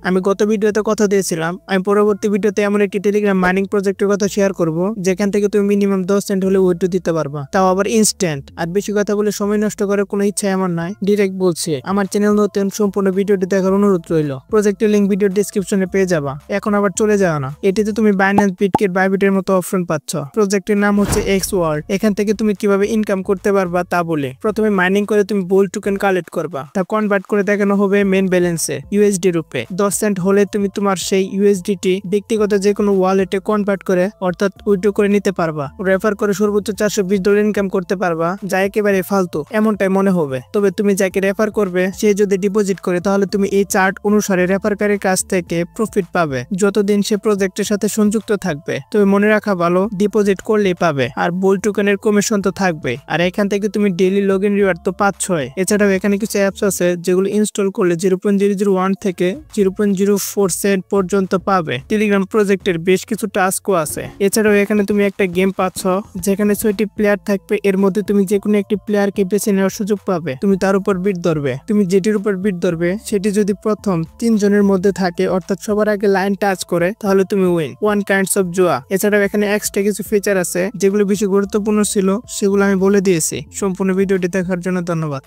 আমি গত ভিডিওতে কথা দিয়েছিলাম আমি পরবর্তী ভিডিওতে এমন একটি টেলিগ্রাম মাইনিং প্রজেক্টের কথা শেয়ার করব যেখান থেকে তুমি মিনিমাম 10 সেন্ট হলে উইথড্র দিতে পারবা, তাও আবার ইনস্ট্যান্ট। আর বেশি কথা বলে সময় নষ্ট করার কোনো ইচ্ছা আমার নাই, ডিরেক্ট বলছি। আমার চ্যানেল নতুন, সম্পূর্ণ ভিডিওটি দেখার অনুরোধ রইল। প্রজেক্টের লিংক ভিডিও ডেসক্রিপশনে পেয়ে যাবা। এখন আবার চলে যাও না, এটিতে তুমি বাইন্যান্স, বিটকিট, বাইবিটের মতো অপশন পাচ্ছ। প্রজেক্টের নাম হচ্ছে এক্স ওয়ার্ল্ড। এখান থেকে তুমি কিভাবে ইনকাম করতে পারবা তা বলে প্রথমে মাইনিং করে তুমি বোল্ড টোকেন কালেক্ট করবা, তা কনভার্ট করে দেখানো হবে মেন ব্যালেন্সে ইউএসডি রূপে। 10 সেন্ট হলে তুমি তোমার সেই ইউএসডিটি ব্যক্তিগত যে কোনো ওয়ালেটে কনভার্ট করে অর্থাৎ উইথড্র করে নিতে পারবা। রেফার করে সর্বোচ্চ $420 ইনকাম করতে পারবা, যা একেবারে ফালতু এমনটাই মনে হবে। তবে তুমি যাকে রেফার করবে সে যদি ডিপোজিট করে তাহলে তুমি এই চার্ট অনুসারে রেফারকারীর কাছ থেকে প্রফিট পাবে যতদিন সে প্রজেক্টের সাথে সংযুক্ত থাকবে। তবে মনে রাখা ভালো, ডিপোজিট করলেই পাবে, আর বোল্ড টোকেনের কমিশন তো থাকবে। আর এখান থেকে তুমি ডেইলি লগইন রিওয়ার্ড তো পাচ্ছই। এছাড়াও এখানে কিছু অ্যাপস আছে যেগুলো ইনস্টল করলে 0.001 থেকে 0.04 সেন্ট পর্যন্ত পাবে। টেলিগ্রাম প্রজেক্টের বেশ কিছু টাস্কও আছে। এছাড়াও এখানে তুমি একটা গেম পাচ্ছ যেখানে 6টি প্লেয়ার থাকবে, এর মধ্যে তুমি যে কোনো একটি প্লেয়ারকে বেছে নেওয়ার সুযোগ পাবে। তুমি তার উপর বিট ধরবে, তুমি যেটির উপর বিট ধরবে সেটি যদি প্রথম 3 জনের মধ্যে থাকে অর্থাৎ সবার আগে লাইন টাচ করে তাহলে তুমি উইন। ওয়ান কাইন্ডস অফ জুয়া। এছাড়াও এখানে এক্সট্রা কিছু ফিচার আছে যেগুলো বেশি গুরুত্বপূর্ণ ছিল, সেগুলো আমি বলে দিয়েছি। সম্পূর্ণ ভিডিওটি দেখার জন্য ধন্যবাদ।